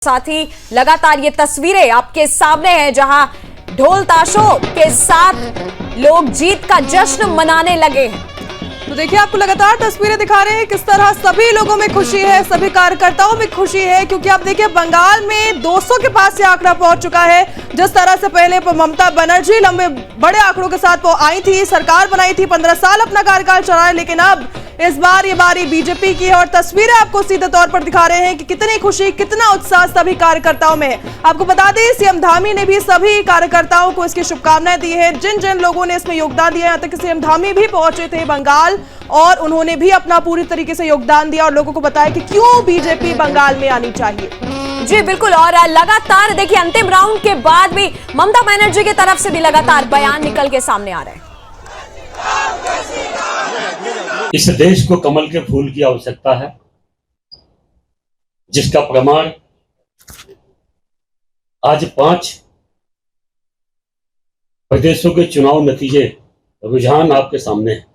साथ ही लगातार ये तस्वीरें आपके सामने हैं जहां ढोल ताशों के साथ लोग जीत का जश्न मनाने लगे हैं। तो देखिए, आपको लगातार तस्वीरें दिखा रहे हैं किस तरह सभी लोगों में खुशी है, सभी कार्यकर्ताओं में खुशी है, क्योंकि आप देखिए बंगाल में 200 के पास ये आंकड़ा पहुंच चुका है। जिस तरह से पहले ममता बनर्जी लंबे बड़े आंकड़ों के साथ वो आई थी, सरकार बनाई थी, 15 साल अपना कार्यकाल चलाया, लेकिन अब इस बार ये बारी बीजेपी की है और तस्वीरें आपको सीधे तौर पर दिखा रहे हैं कि कितनी खुशी, कितना उत्साह सभी कार्यकर्ताओं में है। आपको बता दें, सीएम धामी ने भी सभी कार्यकर्ताओं को इसकी शुभकामनाएं दी है। जिन जिन लोगों ने इसमें योगदान दिया, यहाँ तक सीएम धामी भी पहुंचे थे बंगाल और उन्होंने भी अपना पूरी तरीके से योगदान दिया और लोगों को बताया कि क्यों बीजेपी बंगाल में आनी चाहिए। जी बिल्कुल, और लगातार देखिए अंतिम राउंड के बाद भी ममता बनर्जी की तरफ से भी लगातार बयान निकल के सामने आ रहे हैं। इस देश को कमल के फूल की आवश्यकता है, जिसका प्रमाण आज 5 प्रदेशों के चुनाव नतीजे, रुझान आपके सामने है।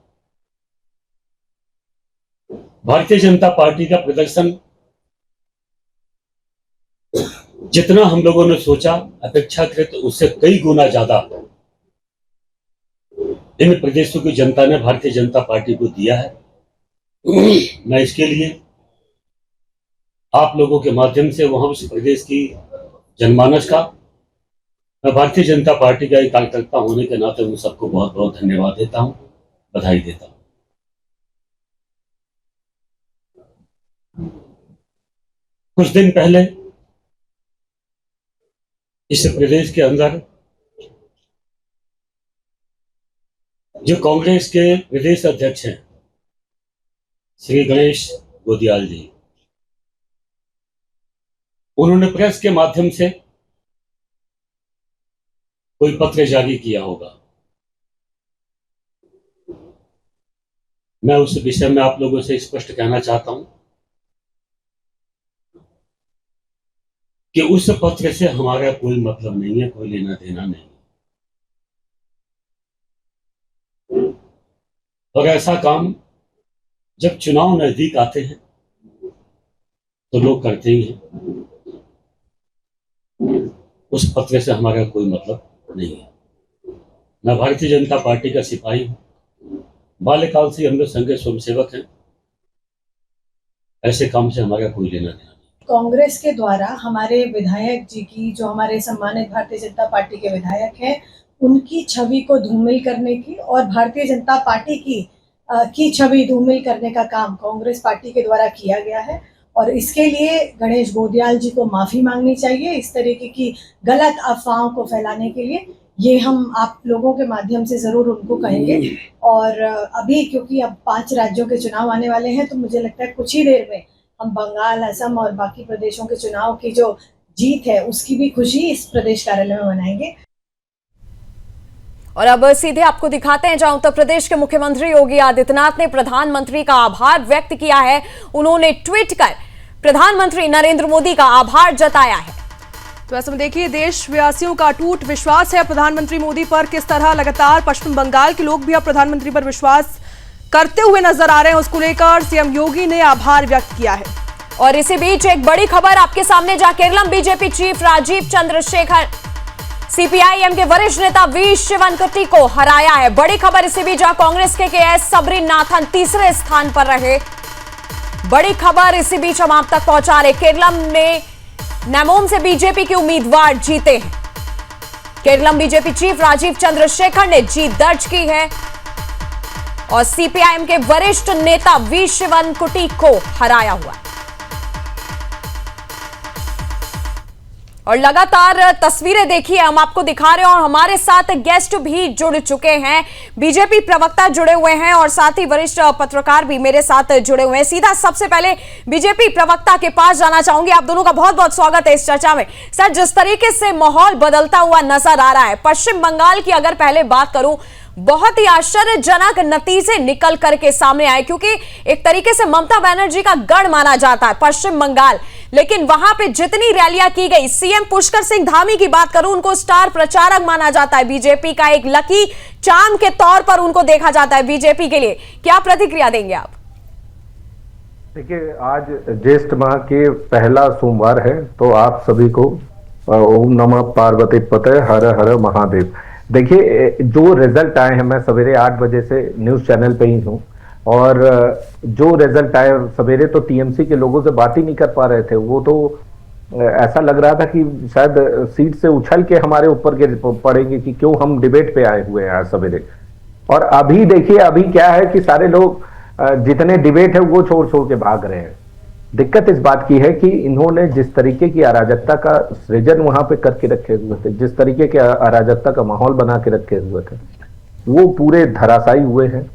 भारतीय जनता पार्टी का प्रदर्शन जितना हम लोगों ने सोचा, अपेक्षाकृत उससे कई गुना ज्यादा इन प्रदेशों की जनता ने भारतीय जनता पार्टी को दिया है। मैं इसके लिए आप लोगों के माध्यम से वहां उस प्रदेश की जनमानस का, मैं भारतीय जनता पार्टी का एक कार्यकर्ता होने के नाते उन सबको बहुत बहुत धन्यवाद देता हूं, बधाई देता हूं। कुछ दिन पहले इस प्रदेश के अंदर जो कांग्रेस के प्रदेश अध्यक्ष हैं श्री गणेश गोदियाल जी, उन्होंने प्रेस के माध्यम से कोई पत्र जारी किया होगा। मैं उस विषय में आप लोगों से स्पष्ट कहना चाहता हूं कि उस पत्र से हमारा कोई मतलब नहीं है, कोई लेना देना नहीं। और ऐसा काम जब चुनाव नजदीक आते हैं तो लोग करते ही हैं। उस पत्र से हमारा कोई मतलब नहीं है। मैं भारतीय जनता पार्टी का सिपाही हूं, बाल्यकाल से हम लोग संघ स्वयंसेवक हैं। ऐसे काम से हमारा कोई लेना देना नहीं। कांग्रेस के द्वारा हमारे विधायक जी की, जो हमारे सम्मानित भारतीय जनता पार्टी के विधायक हैं, उनकी छवि को धूमिल करने की और भारतीय जनता पार्टी की छवि धूमिल करने का काम कांग्रेस पार्टी के द्वारा किया गया है और इसके लिए गणेश गोदियाल जी को माफी मांगनी चाहिए। इस तरीके की गलत अफवाहों को फैलाने के लिए ये हम आप लोगों के माध्यम से जरूर उनको कहेंगे। और अभी क्योंकि अब 5 राज्यों के चुनाव आने वाले हैं, तो मुझे लगता है कुछ ही देर में हम बंगाल, असम और बाकी प्रदेशों के चुनाव की जो जीत है उसकी भी खुशी इस प्रदेश कार्यालय में मनाएंगे। और अब सीधे आपको दिखाते हैं जहां उत्तर प्रदेश के मुख्यमंत्री योगी आदित्यनाथ ने प्रधानमंत्री का आभार व्यक्त किया है। उन्होंने ट्वीट कर प्रधानमंत्री नरेंद्र मोदी का आभार जताया है। तो ऐसे में देखिए, देशवासियों का अटूट विश्वास है प्रधानमंत्री मोदी पर। किस तरह लगातार पश्चिम बंगाल के लोग भी अब प्रधानमंत्री पर विश्वास करते हुए नजर आ रहे हैं, उसको लेकर सीएम योगी ने आभार व्यक्त किया है। और इसी बीच एक बड़ी खबर आपके सामने, जहां Keralam BJP chief Rajeev Chandrashekhar CPIM के वरिष्ठ नेता वी शिवनकुटी को हराया है। बड़ी खबर इसी बीच, जहां कांग्रेस के एस सबरीनाथन तीसरे स्थान पर रहे। बड़ी खबर इसी बीच हम आप तक पहुंचा रहे। केरलम में नेमोम से बीजेपी के उम्मीदवार जीते हैं। केरलम बीजेपी चीफ राजीव चंद्रशेखर ने जीत दर्ज की है और सीपीआईएम के वरिष्ठ नेता वी शिवनकुटी को हराया हुआ है। और लगातार तस्वीरें देखिए हम आपको दिखा रहे हैं और हमारे साथ गेस्ट भी जुड़ चुके हैं। बीजेपी प्रवक्ता जुड़े हुए हैं और साथ ही वरिष्ठ पत्रकार भी मेरे साथ जुड़े हुए हैं। सीधा सबसे पहले बीजेपी प्रवक्ता के पास जाना चाहूंगी। आप दोनों का बहुत बहुत स्वागत है इस चर्चा में। सर, जिस तरीके से माहौल बदलता हुआ नजर आ रहा है, पश्चिम बंगाल की अगर पहले बात करूं, बहुत ही आश्चर्यजनक नतीजे निकल करके सामने आए, क्योंकि एक तरीके से ममता बनर्जी का गढ़ माना जाता है पश्चिम बंगाल, लेकिन वहां पे जितनी रैलियां की गई, सीएम पुष्कर सिंह धामी की बात करूं, उनको स्टार प्रचारक माना जाता है, बीजेपी का एक लकी चार्म के तौर पर उनको देखा जाता है बीजेपी के लिए। क्या प्रतिक्रिया देंगे आप? देखिए, आज ज्येष्ठ माह के पहला सोमवार है, तो आप सभी को ओम नमः पार्वती पते हर हर महादेव। देखिए, जो रिजल्ट आए हैं, मैं सवेरे 8 बजे से न्यूज चैनल पे ही हूँ, और जो रिजल्ट आए सवेरे, तो टीएमसी के लोगों से बात ही नहीं कर पा रहे थे। वो तो ऐसा लग रहा था कि शायद सीट से उछल के हमारे ऊपर गिर पड़ेंगे कि क्यों हम डिबेट पे आए हुए हैं आज सवेरे। और अभी देखिए, अभी क्या है कि सारे लोग जितने डिबेट है वो छोड़ छोड़ के भाग रहे हैं। दिक्कत इस बात की है कि इन्होंने जिस तरीके की अराजकता का सृजन वहां पे करके रखे हुए थे, जिस तरीके के अराजकता का माहौल बना के रखे हुए थे, वो पूरे धराशायी हुए हैं।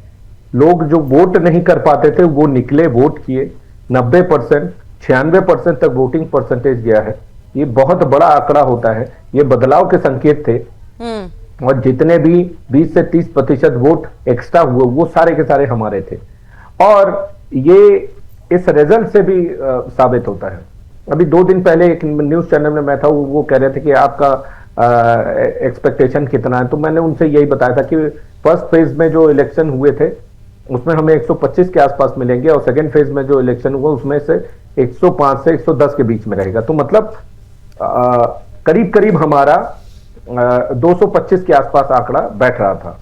लोग जो वोट नहीं कर पाते थे वो निकले, वोट किए। 90%, 96% तक वोटिंग परसेंटेज गया है। ये बहुत बड़ा आंकड़ा होता है, ये बदलाव के संकेत थे। और जितने भी 20 से 30% वोट एक्स्ट्रा हुए वो सारे के सारे हमारे थे। और ये इस रिजल्ट से भी साबित होता है। अभी 2 दिन पहले एक न्यूज चैनल में मैं था, वो कह रहे थे कि आपका एक्सपेक्टेशन कितना है, तो मैंने उनसे यही बताया था कि फर्स्ट फेज में जो इलेक्शन हुए थे उसमें हमें 125 के आसपास मिलेंगे, और सेकेंड फेज में जो इलेक्शन हुआ उसमें से 105 से 110 के बीच में रहेगा। तो मतलब करीब करीब हमारा 225 के आसपास आंकड़ा बैठ रहा था।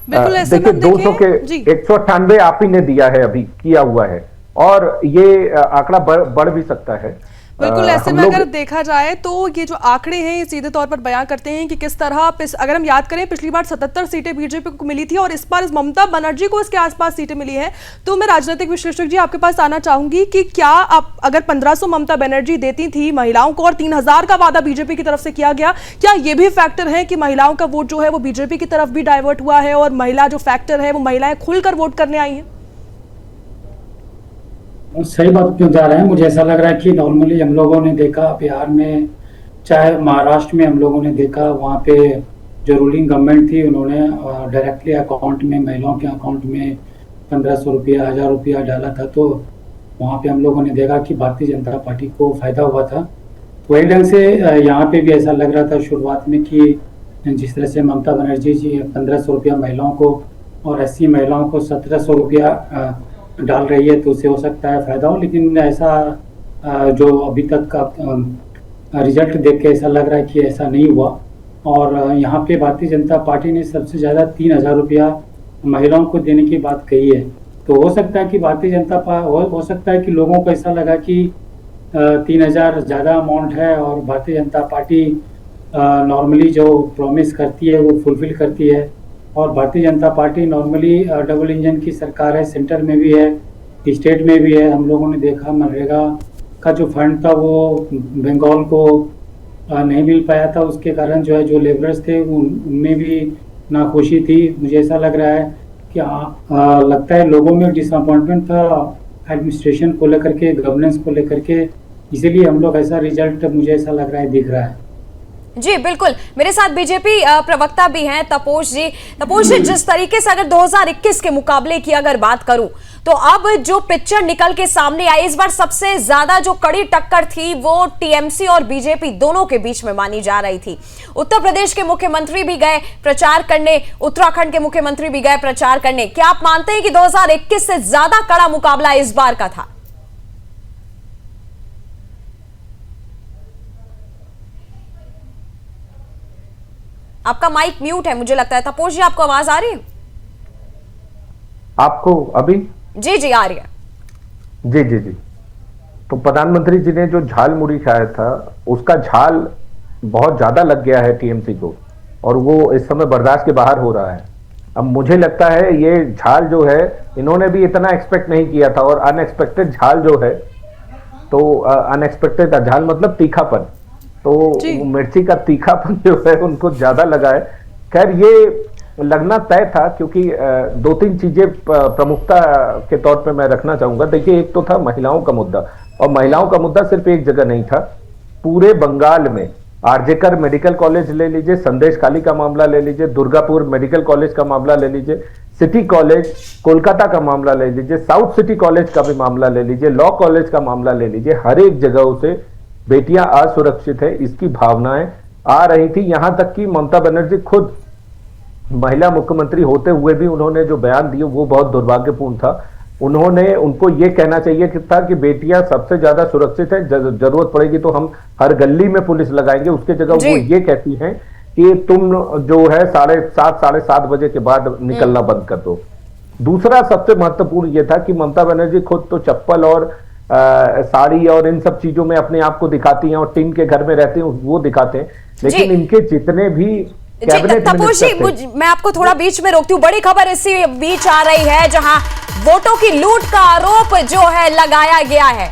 बिल्कुल ऐसे देखिए, में 200 के जी। 198 आप ही ने दिया है, अभी किया हुआ है, और ये आंकड़ा बढ़ भी सकता है। बिल्कुल ऐसे में अगर देखा जाए तो ये जो आंकड़े हैं ये सीधे तौर पर बयां करते हैं कि किस तरह अगर हम याद करें, पिछली बार 77 सीटें बीजेपी को मिली थी और इस बार ममता बनर्जी को इसके आसपास सीटें मिली हैं। तो मैं राजनीतिक विश्लेषक जी आपके पास आना चाहूंगी कि क्या आप अगर 1500 ममता बनर्जी देती थी महिलाओं को और 3000 का वादा बीजेपी की तरफ से किया गया, क्या ये भी फैक्टर है कि महिलाओं का वोट जो है वो बीजेपी की तरफ भी डाइवर्ट हुआ है और महिला जो फैक्टर है वो महिलाएं खुलकर वोट करने आई हैं? सही बात क्यों जा रहे हैं, मुझे ऐसा लग रहा है कि नॉर्मली हम लोगों ने देखा बिहार में, चाहे महाराष्ट्र में हम लोगों ने देखा, वहाँ पे जो रूलिंग गवर्नमेंट थी उन्होंने डायरेक्टली अकाउंट में, महिलाओं के अकाउंट में 1500 रुपया, 1000 रुपया डाला था। तो वहाँ पे हम लोगों ने देखा कि भारतीय जनता पार्टी को फायदा हुआ था। वही ढंग से यहाँ पे भी ऐसा लग रहा था शुरुआत में कि जिस तरह से ममता बनर्जी जी 1500 रुपया महिलाओं को और 80 महिलाओं को 1700 रुपया डाल रही है, तो उससे हो सकता है फायदा हो। लेकिन ऐसा जो अभी तक का रिजल्ट देख के ऐसा लग रहा है कि ऐसा नहीं हुआ। और यहाँ पे भारतीय जनता पार्टी ने सबसे ज़्यादा 3000 रुपया महिलाओं को देने की बात कही है। तो हो सकता है कि भारतीय जनता हो सकता है कि लोगों को ऐसा लगा कि 3000 ज़्यादा अमाउंट है, और भारतीय जनता पार्टी नॉर्मली जो प्रॉमिस करती है वो फुलफिल करती है। और Bharatiya Janata party normally double engine की सरकार है, सेंटर में भी है, स्टेट में भी है। हम लोगों ने देखा मनरेगा का जो फंड था वो बंगाल को नहीं मिल पाया था, उसके कारण जो है जो लेबरर्स थे उनमें भी नाखुशी थी। मुझे ऐसा लग रहा है कि लगता है लोगों में डिसअपॉइंटमेंट था एडमिनिस्ट्रेशन को लेकर के, गवर्नेंस को लेकर के, इसीलिए हम लोग ऐसा रिजल्ट मुझे ऐसा लग रहा है दिख रहा है। जी बिल्कुल, मेरे साथ बीजेपी प्रवक्ता भी हैं तपोष जी। तपोष जी, जिस तरीके से अगर 2021 के मुकाबले की अगर बात करूं तो अब जो पिक्चर निकल के सामने आई, इस बार सबसे ज्यादा जो कड़ी टक्कर थी वो टीएमसी और बीजेपी दोनों के बीच में मानी जा रही थी। उत्तर प्रदेश के मुख्यमंत्री भी गए प्रचार करने, उत्तराखंड के मुख्यमंत्री भी गए प्रचार करने। क्या आप मानते हैं कि 2021 से ज्यादा कड़ा मुकाबला इस बार का था? आपका माइक म्यूट है मुझे लगता है। तपोष जी, आपको आवाज आ रही है? आपको अभी? जी जी आ रही है। जी जी जी। तो प्रधानमंत्री जी ने जो झाल मुड़ी खाया था उसका झाल बहुत ज्यादा लग गया है टीएमसी को, और वो इस समय बर्दाश्त के बाहर हो रहा है। अब मुझे लगता है ये झाल जो है इन्होंने भी इतना एक्सपेक्ट नहीं किया था, और अनएक्सपेक्टेड झाल जो है, तो अनएक्सपेक्टेड झाल मतलब तीखापन, तो मिर्ची का तीखापन जो है उनको ज्यादा लगा है। खैर, ये लगना तय था, क्योंकि 2-3 चीजें प्रमुखता के तौर पे मैं रखना चाहूंगा। देखिए, एक तो था महिलाओं का मुद्दा, और महिलाओं का मुद्दा सिर्फ एक जगह नहीं था, पूरे बंगाल में। आरजेकर मेडिकल कॉलेज ले लीजिए, संदेशखाली का मामला ले लीजिए, दुर्गापुर मेडिकल कॉलेज का मामला ले लीजिए, सिटी कॉलेज कोलकाता का मामला ले लीजिए, साउथ सिटी कॉलेज का भी मामला ले लीजिए, लॉ कॉलेज का मामला ले लीजिए, हर एक जगह से बेटियां असुरक्षित है इसकी भावनाएं आ रही थी। यहां तक कि ममता बनर्जी खुद महिला मुख्यमंत्री होते हुए भी उन्होंने जो बयान दिए वो बहुत दुर्भाग्यपूर्ण था। उन्होंने उनको ये कहना चाहिए कि था कि बेटियां सबसे ज्यादा सुरक्षित है, जरूरत पड़ेगी तो हम हर गली में पुलिस लगाएंगे। उसके जगह वो ये कहती हैं कि तुम जो है 7:30 7:30 बजे के बाद निकलना बंद कर दो। दूसरा सबसे महत्वपूर्ण ये था कि ममता बनर्जी खुद तो चप्पल और साड़ी और इन सब चीजों में अपने आप को दिखाती हैं और टीम के घर में रहते हैं वो दिखाते हैं, लेकिन इनके जितने भी तपोश जी, मैं आपको थोड़ा बीच में रोकती हूँ। बड़ी खबर इसी बीच आ रही है जहां वोटों की लूट का आरोप जो है लगाया गया है।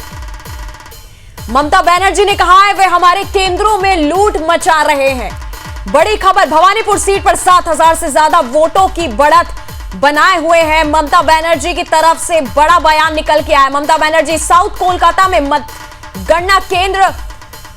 ममता बनर्जी ने कहा है वे हमारे केंद्रों में लूट मचा रहे हैं। बड़ी खबर, भवानीपुर सीट पर 7,000 से ज्यादा वोटों की बढ़त बनाए हुए हैं। ममता बनर्जी की तरफ से बड़ा बयान निकल के आया। ममता बनर्जी साउथ कोलकाता में मतगणना केंद्र,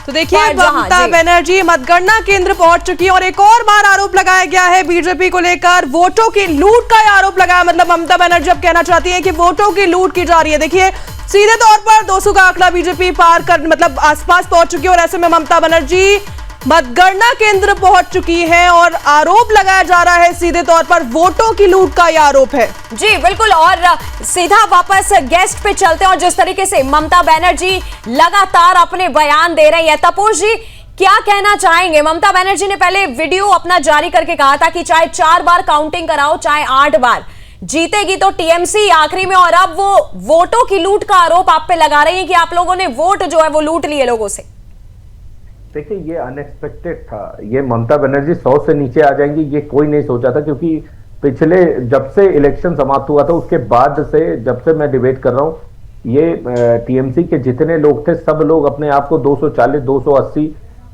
तो देखिए ममता बनर्जी मतगणना केंद्र पहुंच चुकी है और एक और बार आरोप लगाया गया है बीजेपी को लेकर, वोटों की लूट का आरोप लगाया। मतलब ममता बनर्जी अब कहना चाहती हैं कि वोटों की लूट की जा रही है। देखिए सीधे तौर पर 200 का आंकड़ा बीजेपी पार कर मतलब आसपास पहुंच चुकी है और ऐसे में ममता बनर्जी मतगणना केंद्र पहुंच चुकी है और आरोप लगाया जा रहा है सीधे तौर पर वोटों की लूट का यह आरोप है। जी बिल्कुल, और सीधा वापस गेस्ट पे चलते हैं और जिस तरीके से ममता बनर्जी लगातार अपने बयान दे रही है, तपोश जी क्या कहना चाहेंगे? ममता बनर्जी ने पहले वीडियो अपना जारी करके कहा था कि चाहे 4 बार काउंटिंग कराओ चाहे 8 बार, जीतेगी तो टीएमसी आखिरी में, और अब वो वोटों की लूट का आरोप आप पे लगा रही है कि आप लोगों ने वोट जो है वो लूट लिए लोगों से। देखिए ये अनएक्सपेक्टेड था, ये ममता बनर्जी 100 से नीचे आ जाएंगी ये कोई नहीं सोचा था, क्योंकि पिछले जब से इलेक्शन समाप्त हुआ था उसके बाद से जब से मैं डिबेट कर रहा हूँ, ये टीएमसी के जितने लोग थे सब लोग अपने आप को 240, 280,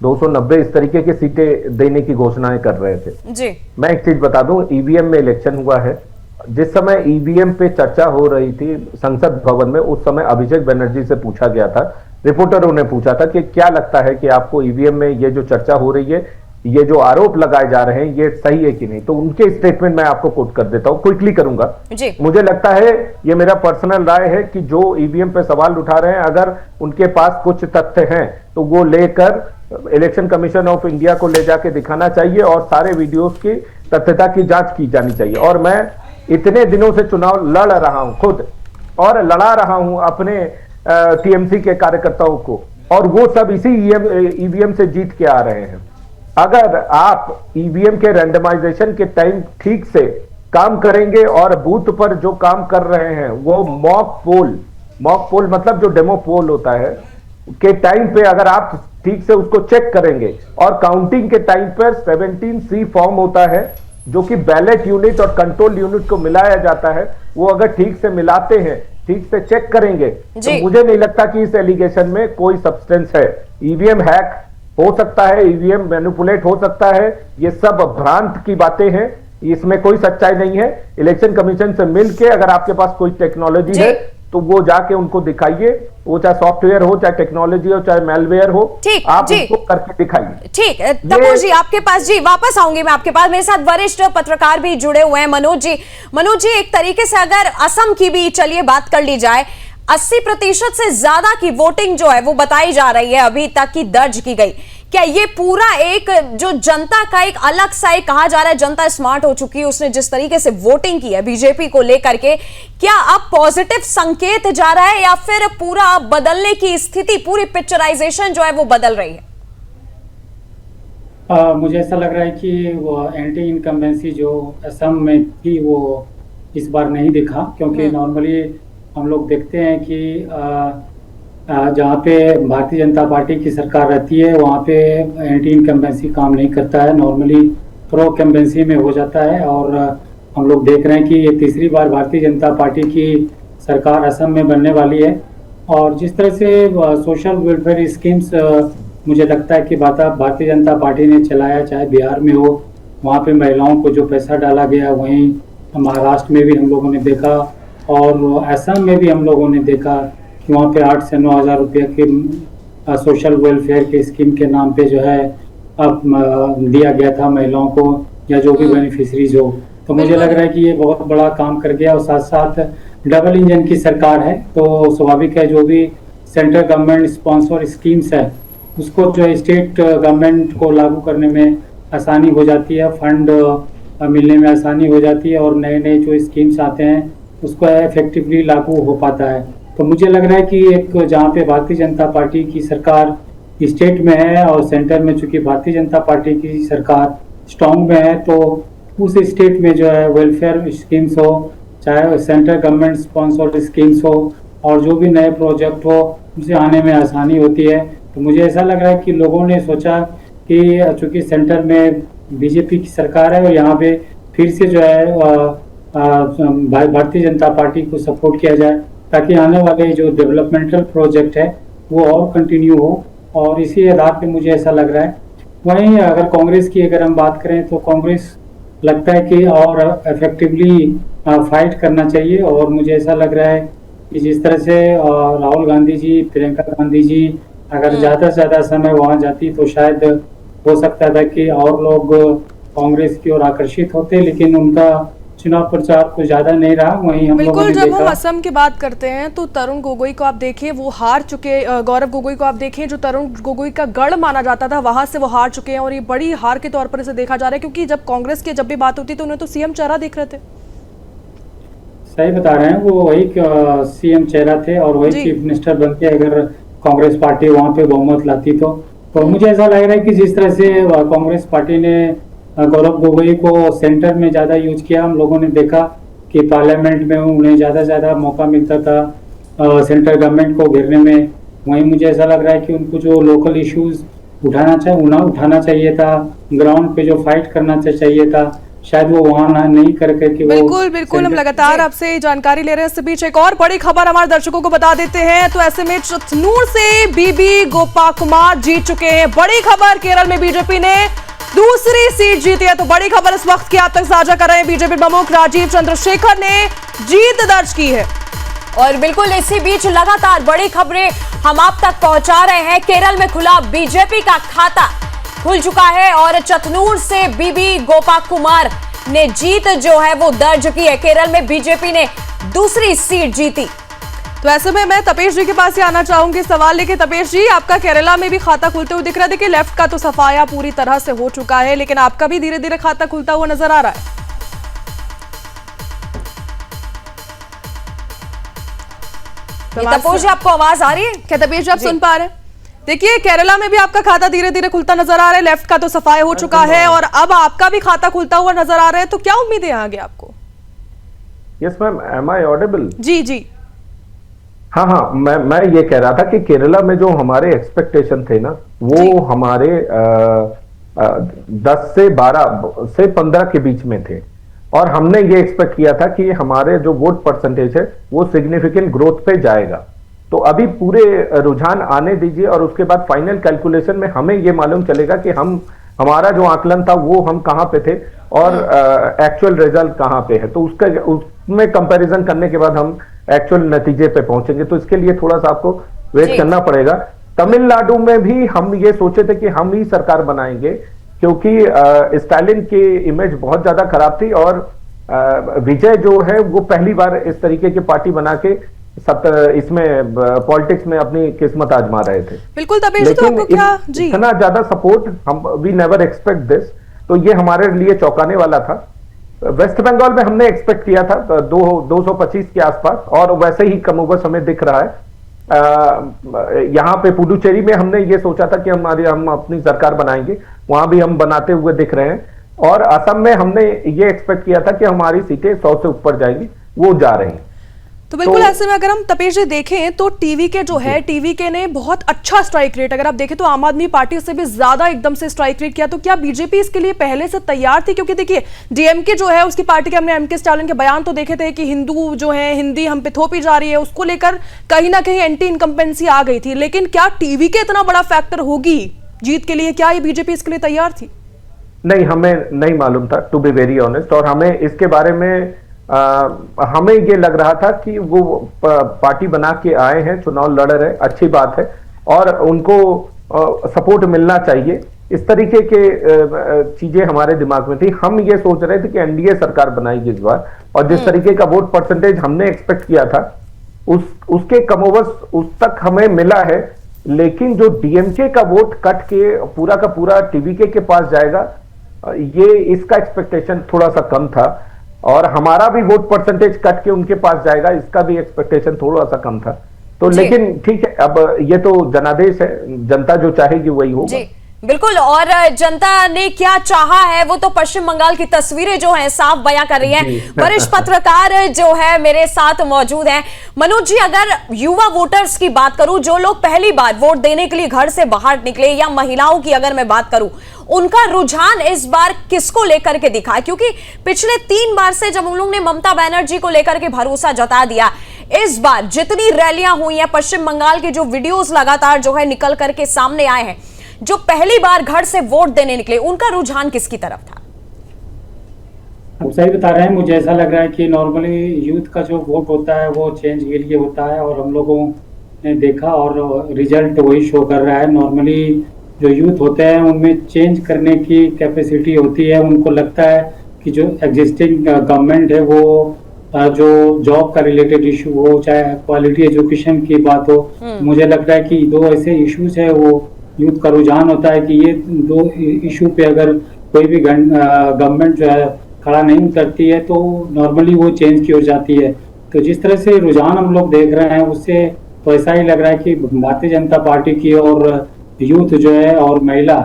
290 इस तरीके की सीटें देने की घोषणाएं कर रहे थे। जी मैं एक चीज बता दूं, ईवीएम में इलेक्शन हुआ है, जिस समय ईवीएम पे चर्चा हो रही थी संसद भवन में, उस समय अभिषेक बनर्जी से पूछा गया था, रिपोर्टरों ने पूछा था कि क्या लगता है कि आपको ईवीएम में ये जो चर्चा हो रही है, ये जो आरोप लगाए जा रहे हैं ये सही है कि नहीं? तो उनके स्टेटमेंट मैं आपको कोट कर देता हूं, क्विकली करूंगा जी। मुझे लगता है, ये मेरा पर्सनल राय है कि जो ईवीएम पे सवाल उठा रहे हैं अगर उनके पास कुछ तथ्य हैं तो वो लेकर इलेक्शन कमीशन ऑफ इंडिया को ले जाके दिखाना चाहिए और सारे वीडियोस की तथ्यता की जांच की जानी चाहिए। और मैं इतने दिनों से चुनाव लड़ रहा हूं खुद और लड़ा रहा हूं अपने टीएमसी के कार्यकर्ताओं को, और वो सब इसी ईवीएम से जीत के आ रहे हैं। अगर आप ईवीएम के रैंडमाइजेशन के टाइम ठीक से काम करेंगे और बूथ पर जो काम कर रहे हैं वो मॉक पोल मतलब जो डेमो पोल होता है के टाइम पे अगर आप ठीक से उसको चेक करेंगे, और काउंटिंग के टाइम पर 17C फॉर्म होता है जो कि बैलेट यूनिट और कंट्रोल यूनिट को मिलाया जाता है, वो अगर ठीक से मिलाते हैं, ठीक से चेक करेंगे तो मुझे नहीं लगता कि इस एलिगेशन में कोई सब्सटेंस है। ईवीएम हैक हो सकता है, ईवीएम मैनिपुलेट हो सकता है, ये सब भ्रांत की बातें हैं, इसमें कोई सच्चाई नहीं है। इलेक्शन कमीशन से मिलके अगर आपके पास कोई टेक्नोलॉजी है तो वो जाके उनको दिखाइए, वो चाहे सॉफ्टवेयर हो, चाहे टेक्नोलॉजी हो, चाहे मेलवेयर हो, आप उनको करके दिखाइए। ठीक, तपोश जी आपके पास, जी वापस आऊंगी मैं आपके पास, मेरे साथ वरिष्ठ पत्रकार भी जुड़े हुए हैं, मनोज जी एक तरीके से अगर असम की भी चलिए बात कर ली जाए, 80% से ज्यादा की वोटिंग जो है वो बताई जा रही है अभी तक की दर्ज की गई। क्या ये पूरा एक जो जनता का एक अलग सा एक कहा जा रहा है, जनता स्मार्ट हो चुकी है, उसने जिस तरीके से वोटिंग की है बीजेपी को लेकर के, क्या अब पॉजिटिव संकेत जा रहा है या फिर पूरा बदलने की स्थिति, पूरी पिक्चराइजेशन जो है वो बदल रही है? मुझे ऐसा लग रहा है कि वो एंटी इनकम्बेंसी जो असम में थी वो इस बार नहीं दिखा, क्योंकि नॉर्मली हम लोग देखते हैं कि जहाँ पे भारतीय जनता पार्टी की सरकार रहती है वहाँ पे एंटी इनकम्बेंसी काम नहीं करता है, नॉर्मली प्रो इनकम्बेंसी में हो जाता है। और हम लोग देख रहे हैं कि ये तीसरी बार भारतीय जनता पार्टी की सरकार असम में बनने वाली है, और जिस तरह से सोशल वेलफेयर स्कीम्स मुझे लगता है कि भारतीय जनता पार्टी ने चलाया, चाहे बिहार में हो वहाँ पे महिलाओं को जो पैसा डाला गया, वहीं महाराष्ट्र में भी हम लोगों ने देखा और असम में भी हम लोगों ने देखा कि वहाँ पे 8 से 9 हज़ार रुपये के सोशल वेलफेयर के स्कीम के नाम पे जो है अब दिया गया था महिलाओं को या जो भी बेनिफिशरीज हो। तो मुझे लग रहा है कि ये बहुत बड़ा काम कर गया, और साथ साथ डबल इंजन की सरकार है तो स्वाभाविक है जो भी सेंट्रल गवर्नमेंट स्पॉन्सर स्कीम्स है उसको जो स्टेट गवर्नमेंट को लागू करने में आसानी हो जाती है, फंड मिलने में आसानी हो जाती है, और नए नए जो स्कीम्स आते हैं उसको इफेक्टिवली लागू हो पाता है। तो मुझे लग रहा है कि एक जहाँ पे भारतीय जनता पार्टी की सरकार स्टेट में है और सेंटर में चूंकि भारतीय जनता पार्टी की सरकार स्ट्रांग में है, तो उस स्टेट में जो है वेलफेयर स्कीम्स हो, चाहे सेंट्रल गवर्नमेंट स्पॉन्सर्ड स्कीम्स हो और जो भी नए प्रोजेक्ट हो, उसे आने में आसानी होती है। तो मुझे ऐसा लग रहा है कि लोगों ने सोचा कि चूंकि सेंटर में बीजेपी की सरकार है और यहाँ पे फिर से जो है भारतीय जनता पार्टी को सपोर्ट किया जाए, ताकि आने वाले जो डेवलपमेंटल प्रोजेक्ट है वो और कंटिन्यू हो, और इसी आधार पे मुझे ऐसा लग रहा है। वहीं अगर कांग्रेस की अगर हम बात करें तो कांग्रेस लगता है कि और इफेक्टिवली फाइट करना चाहिए, और मुझे ऐसा लग रहा है कि जिस तरह से राहुल गांधी जी, प्रियंका गांधी जी अगर ज़्यादा से ज़्यादा समय वहाँ जाती तो शायद हो सकता था कि और लोग कांग्रेस की ओर आकर्षित होते, लेकिन उनका चुनाव प्रचार कुछ ज्यादा नहीं रहा। वहीं हम लोगों बिल्कुल, ने जब हम देखा असम की बात करते हैं तो तरुण गोगोई को आप देखिए, वो हार चुके। गौरव गोगोई को आप देखिए, जो तरुण गोगोई का गढ़ माना जाता था, वहां से वो हार चुके हैं, और ये बड़ी हार के तौर पर इसे देखा जा रहा है, क्योंकि जब कांग्रेस की जब भी बात होती तो उन्हें तो सीएम चेहरा दिख रहे थे। सही बता रहे हैं, वो वही सीएम चेहरा थे और वही चीफ मिनिस्टर बनते अगर कांग्रेस पार्टी वहां पे बहुमत लाती तो मुझे ऐसा लग रहा है कि जिस तरह से कांग्रेस पार्टी ने गौरव गोगोई को सेंटर में ज्यादा यूज किया, हम लोगों ने देखा कि पार्लियामेंट में उन्हें ज्यादा से ज्यादा मौका मिलता था सेंट्रल गवर्नमेंट को घेरने में। वहीं मुझे ऐसा लग रहा है कि उनको जो लोकल इश्यूज उठाना चाहिए था, ग्राउंड पे जो फाइट करना चाहिए था, शायद वो वहाँ नहीं करके कि बिल्कुल हम लगातार आपसे जानकारी ले रहे हैं। इस बीच एक और बड़ी खबर हमारे दर्शकों को बता देते हैं। तो ऐसे में चतनूर से बीबी गोपा कुमार जीत चुके हैं। बड़ी खबर, केरल में बीजेपी ने दूसरी सीट जीती है। तो बड़ी खबर इस वक्त की आप तक साझा कर रहे हैं। बीजेपी प्रमुख राजीव चंद्रशेखर ने जीत दर्ज की है। और बिल्कुल इसी बीच लगातार बड़ी खबरें हम आप तक पहुंचा रहे हैं। केरल में खुला बीजेपी का खाता, खुल चुका है और चतनूर से बीबी गोपा कुमार ने जीत जो है वो दर्ज की है। केरल में बीजेपी ने दूसरी सीट जीती। तो ऐसे में मैं तपेश जी के पास ही आना चाहूंगी सवाल लेके। तपेश जी, आपका केरला में भी खाता खुलते हुए दिख रहा है। देखिए, लेफ्ट का तो सफाया पूरी तरह से हो चुका है, लेकिन आपका भी धीरे धीरे खाता खुलता हुआ नजर आ रहा है। तपोश जी, आपको आवाज आ रही है? क्या तपेश जी आप सुन पा रहे हैं? देखिए, केरला में भी आपका खाता धीरे धीरे खुलता नजर आ रहा है। लेफ्ट का तो सफाया हो चुका है और अब आपका भी खाता खुलता हुआ नजर आ रहा है। तो क्या उम्मीदें आगे आपको? Yes ma'am, am I audible? जी जी, हाँ, मैं ये कह रहा था कि केरला में जो हमारे एक्सपेक्टेशन थे ना, वो हमारे 10 से 12 से 15 के बीच में थे, और हमने ये एक्सपेक्ट किया था कि हमारे जो वोट परसेंटेज है वो सिग्निफिकेंट ग्रोथ पे जाएगा। तो अभी पूरे रुझान आने दीजिए और उसके बाद फाइनल कैलकुलेशन में हमें ये मालूम चलेगा कि हमारा जो आकलन था वो हम कहाँ पे थे और एक्चुअल रिजल्ट कहाँ पे है। तो उसमें कंपैरिजन करने के बाद हम एक्चुअल नतीजे पे पहुंचेंगे। तो इसके लिए थोड़ा सा आपको वेट करना पड़ेगा। तमिलनाडु में भी हम ये सोचे थे कि हम ही सरकार बनाएंगे, क्योंकि स्टालिन की इमेज बहुत ज्यादा खराब थी और विजय जो है वो पहली बार इस तरीके की पार्टी बना के इसमें पॉलिटिक्स में अपनी किस्मत आजमा रहे थे। बिल्कुल तपेश, तो आपको क्या जी इतना ज्यादा सपोर्ट हम वी नेवर एक्सपेक्ट दिस, तो ये हमारे लिए चौंकाने वाला था। वेस्ट बंगाल में हमने एक्सपेक्ट किया था 225 के आसपास, और वैसे ही कमोबस हमें दिख रहा है। यहाँ पे पुडुचेरी में हमने ये सोचा था कि हम अपनी सरकार बनाएंगे, वहां भी हम बनाते हुए दिख रहे हैं। और असम में हमने ये एक्सपेक्ट किया था कि हमारी सीटें 100 से ऊपर जाएंगी, वो जा रही हैं। तो बिल्कुल ऐसे में अगर हम तपेश जी देखें तो टीवीके जो है, टीवीके ने बहुत अच्छा स्ट्राइक रेट, अगर आप देखें तो आम आदमी पार्टी से भी ज्यादा एकदम से स्ट्राइक रेट किया। तो क्या बीजेपी इसके लिए पहले से तैयार थी? क्योंकि देखिए, डीएमके जो है उसकी पार्टी के, हमने एमके स्टालिन के बयान तो देखे थे कि हिंदू जो है, हिंदी हम पे थोपी जा रही है, उसको लेकर कहीं ना कहीं एंटी इनकम्पेंसी आ गई थी। लेकिन क्या टीवीके इतना बड़ा फैक्टर होगी जीत के लिए? क्या ये बीजेपी इसके लिए तैयार थी? नहीं, हमें नहीं मालूम था, टू बी वेरी ऑनेस्ट। और हमें इसके बारे में हमें ये लग रहा था कि वो पार्टी बना के आए हैं, चुनाव लड़ रहे, अच्छी बात है और उनको सपोर्ट मिलना चाहिए। इस तरीके के चीजें हमारे दिमाग में थी। हम ये सोच रहे थे कि एनडीए सरकार बनाएगी इस बार, और जिस तरीके का वोट परसेंटेज हमने एक्सपेक्ट किया था उसके कमोबस उस तक हमें मिला है। लेकिन जो डीएमके का वोट कट के पूरा का पूरा टीवीके के पास जाएगा, ये इसका एक्सपेक्टेशन थोड़ा सा कम था। और हमारा भी वोट परसेंटेज कट के उनके पास जाएगा, इसका भी एक्सपेक्टेशन थोड़ा सा कम था। तो जी। लेकिन ठीक है, अब ये तो जनादेश है, जनता जो चाहेगी वही होगा। जी बिल्कुल, और जनता ने क्या चाहा है वो तो पश्चिम बंगाल की तस्वीरें जो हैं साफ बयां कर रही हैं। वरिष्ठ पत्रकार जो है मेरे साथ मौजूद हैं। मनोज जी, अगर युवा वोटर्स की बात करूं, जो लोग पहली बार वोट देने के लिए घर से बाहर निकले, या महिलाओं की अगर मैं बात करूं, उनका रुझान इस बार किसको लेकर के दिखा है? क्योंकि पिछले 3 बार से जब हम लोग ने ममता बनर्जी को लेकर के भरोसा जता दिया, इस बार जितनी रैलियां हुई हैं, पश्चिम बंगाल के जो वीडियोस लगातार जो है निकल करके सामने आए हैं, जो पहली बार घर से वोट देने निकले, उनका रुझान किसकी तरफ था? हम सही बता रहे हैं। मुझे ऐसा लग रहा है कि नॉर्मली यूथ का जो वोट होता है वो चेंज के लिए होता है, और हम लोगों ने देखा और रिजल्ट वही शो कर रहा है। नॉर्मली जो यूथ होते हैं उनमें चेंज करने की कैपेसिटी होती है। उनको लगता है कि जो एग्जिस्टिंग गवर्नमेंट है वो जो जॉब का रिलेटेड इशू हो, चाहे क्वालिटी एजुकेशन की बात हो, मुझे लगता है कि 2 ऐसे इश्यूज है, वो यूथ का रुझान होता है कि ये 2 इशू पे अगर कोई भी गवर्नमेंट जो है खड़ा नहीं उतरती है तो नॉर्मली वो चेंज की ओर जाती है। तो जिस तरह से रुझान हम लोग देख रहे हैं उससे तो ऐसा ही लग रहा है कि भारतीय जनता पार्टी की और यूथ जो है और महिला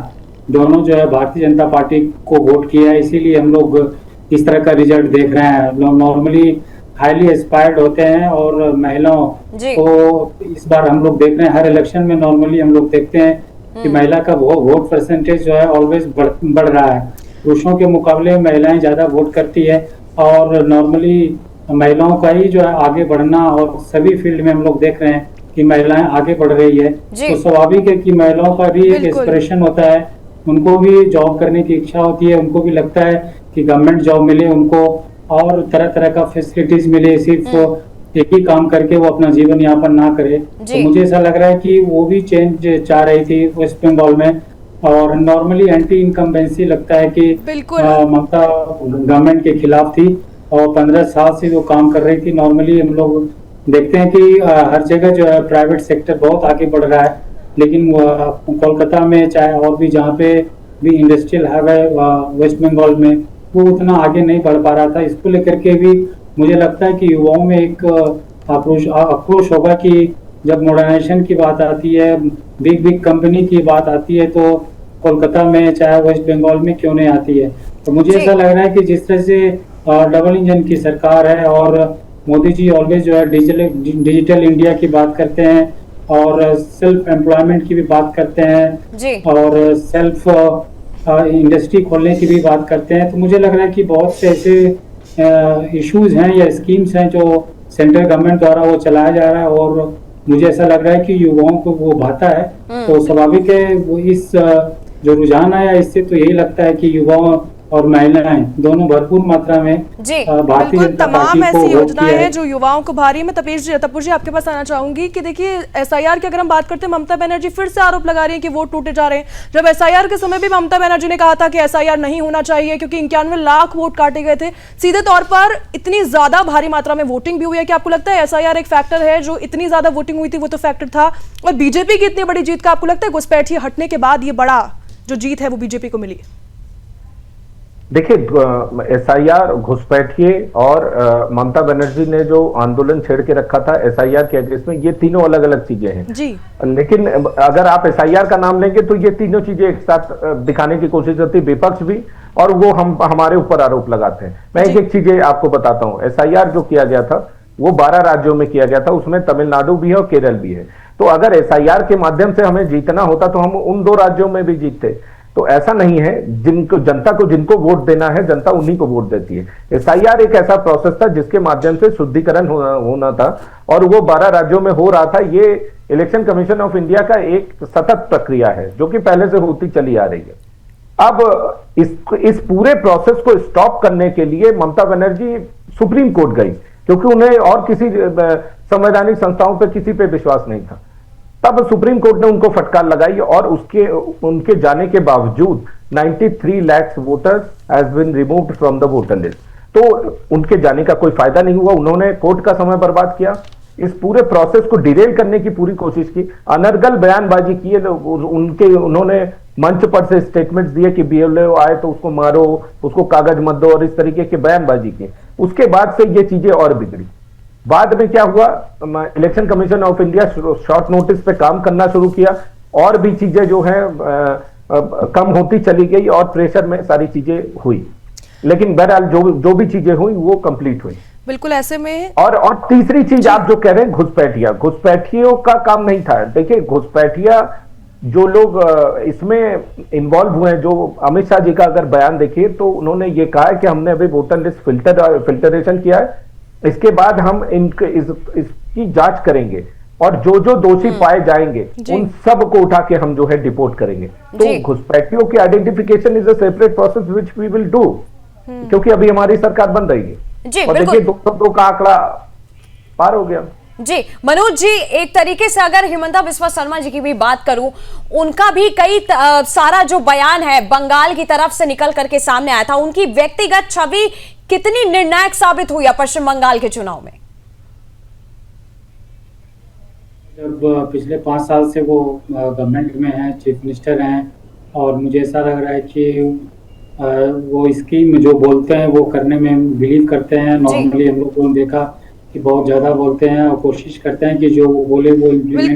दोनों जो है भारतीय जनता पार्टी को वोट किया है, इसीलिए हम लोग इस तरह का रिजल्ट देख रहे हैं। लोग नॉर्मली हाईली इंस्पायर्ड होते हैं, और महिलाओं को इस बार हम लोग देख रहे हैं हर इलेक्शन में नॉर्मली हम लोग देखते हैं कि महिला का वोट परसेंटेज जो है ऑलवेज बढ़ रहा है। पुरुषों के मुकाबले में महिलाएं ज्यादा वोट करती है, और नॉर्मली महिलाओं का ही जो है आगे बढ़ना, और सभी फील्ड में हम लोग देख रहे हैं कि महिलाएं आगे बढ़ रही है। तो स्वाभाविक है कि महिलाओं का भी एक एस्पिरेशन होता है, उनको भी जॉब करने की इच्छा होती है, उनको भी लगता है कि गवर्नमेंट जॉब मिले उनको, और तरह तरह का फैसिलिटीज मिले, सिर्फ एक ही काम करके वो अपना जीवन यापन ना करे। तो मुझे ऐसा लग रहा है कि वो भी चेंज चाह रही थी वेस्ट बंगाल में, और नॉर्मली एंटी इनकम्बेंसी लगता है कि ममता गवर्नमेंट के खिलाफ थी, और 15 साल से वो काम कर रही थी। नॉर्मली हम लोग देखते हैं कि हर जगह जो है प्राइवेट सेक्टर बहुत आगे बढ़ रहा है, लेकिन कोलकाता में चाहे और भी जहाँ पे भी इंडस्ट्रियल हब है वेस्ट बंगाल में, वो उतना आगे नहीं बढ़ पा रहा था। इसको लेकर के भी मुझे लगता है कि युवाओं में एक आक्रोश होगा कि जब मॉडर्नाइजेशन की बात आती है, बिग कंपनी की बात आती है, तो कोलकाता में चाहे वेस्ट बंगाल में क्यों नहीं आती है। तो मुझे ऐसा लग रहा है कि जिस तरह से डबल इंजन की सरकार है, और मोदी जी ऑलवेज जो है डिजिटल इंडिया की बात करते हैं, और सेल्फ एम्प्लॉयमेंट की भी बात करते हैं, और सेल्फ इंडस्ट्री खोलने की भी बात करते हैं। तो मुझे लग रहा है कि बहुत से ऐसे इश्यूज हैं या स्कीम्स हैं जो सेंट्रल गवर्नमेंट द्वारा वो चलाया जा रहा है, और मुझे ऐसा लग रहा है कि युवाओं को वो भाता है। तो स्वाभाविक है वो इस जो रुझान आया इससे तो यही लगता है कि युवाओं और महिलाएं दोनों भरपूर मात्रा में भारतीय जनता पार्टी को ऐसी योजनाएं हैं जो युवाओं को भारी में। तपूर जी आपके पास आना चाहूंगी कि देखिए एसआईआर की अगर हम बात करते हैं, ममता बनर्जी फिर से आरोप लगा रही है कि वोट टूटे जा रहे हैं। जब एसआईआर के समय भी ममता बनर्जी ने कहा था कि एसआईआर नहीं होना चाहिए क्योंकि 91 लाख वोट काटे गए थे। सीधे तौर पर इतनी ज्यादा भारी मात्रा में वोटिंग भी हुई है कि आपको लगता है एसआईआर एक फैक्टर है? जो इतनी ज्यादा वोटिंग हुई थी वो तो फैक्टर था, और बीजेपी की इतनी बड़ी जीत का आपको लगता है घुसपैठिए हटने के बाद ये बड़ा जो जीत है वो बीजेपी को मिली? देखिए, एसआईआर, घुसपैठिए और ममता बनर्जी ने जो आंदोलन छेड़ के रखा था एसआईआर के अगेंस्ट में, ये तीनों अलग अलग चीजें हैं जी। लेकिन अगर आप एसआईआर का नाम लेंगे तो ये तीनों चीजें एक साथ दिखाने की कोशिश होती है विपक्ष भी, और वो हमारे ऊपर आरोप लगाते हैं। मैं एक चीजें आपको बताता हूँ। एसआईआर जो किया गया था वो 12 राज्यों में किया गया था, उसमें तमिलनाडु भी है और केरल भी है। तो अगर एसआईआर के माध्यम से हमें जीतना होता तो हम उन 2 राज्यों में भी जीतते। तो ऐसा नहीं है, जिनको वोट देना है जनता उन्हीं को वोट देती है। एसआईआर एक ऐसा प्रोसेस था जिसके माध्यम से शुद्धिकरण होना था, और वो 12 राज्यों में हो रहा था। ये इलेक्शन कमीशन ऑफ इंडिया का एक सतत प्रक्रिया है जो कि पहले से होती चली आ रही है। अब इस पूरे प्रोसेस को स्टॉप करने के लिए ममता बनर्जी सुप्रीम कोर्ट गई, क्योंकि उन्हें और किसी संवैधानिक संस्थाओं पर किसी पे विश्वास नहीं था। तब सुप्रीम कोर्ट ने उनको फटकार लगाई, और उनके जाने के बावजूद 93 lakh voters has been removed from the voter list. तो उनके जाने का कोई फायदा नहीं हुआ। उन्होंने कोर्ट का समय बर्बाद किया, इस पूरे प्रोसेस को डिरेल करने की पूरी कोशिश की, अनर्गल बयानबाजी की। उन्होंने मंच पर से स्टेटमेंट्स दिए कि बीएलओ आए तो उसको मारो, उसको कागज मत दो, और इस तरीके की बयानबाजी की। उसके बाद से ये चीजें और बिगड़ी। बाद में क्या हुआ, election commission of India short notice पे काम करना शुरू किया और भी चीजें जो है कम होती चली गई और प्रेशर में सारी चीजें हुई, लेकिन बहरहाल जो भी चीजें हुई वो कंप्लीट हुई। बिल्कुल ऐसे में और तीसरी चीज आप जो कह रहे हैं घुसपैठियों का काम नहीं था। देखिए घुसपैठिया जो लोग इसमें इन्वॉल्व हुए हैं, जो अमित शाह जी का अगर बयान देखिए तो उन्होंने ये कहा है कि हमने अभी वोटर लिस्ट फिल्टरेशन किया है, इसके बाद हम इसकी जांच करेंगे और जो दोषी पाए जाएंगे उन सब को उठा के हम जो है डिपोर्ट करेंगे। तो घुसपैठियों की identification is a separate process which we will do, क्योंकि अभी हमारी सरकार बन रही है। जी और बिल्कुल, देखिए 202 का आंकड़ा पार हो गया। जी मनोज जी, एक तरीके से अगर हिमंता बिस्वा शर्मा जी की भी बात करूं, उनका भी कई सारा जो बयान है बंगाल की तरफ से निकल करके सामने आया था, उनकी व्यक्तिगत छवि कितनी निर्णायक साबित हुई है पश्चिम बंगाल के चुनाव में? जब पिछले 5 साल से वो गवर्नमेंट में हैं, चीफ मिनिस्टर हैं, और मुझे ऐसा लग रहा है कि वो स्कीम जो बोलते हैं वो करने में बिलीव करते हैं। नॉर्मली हम लोगों ने देखा कि बहुत ज्यादा बोलते हैं और कोशिश करते हैं कि जो वो बोले वो इम्प्लीमेंट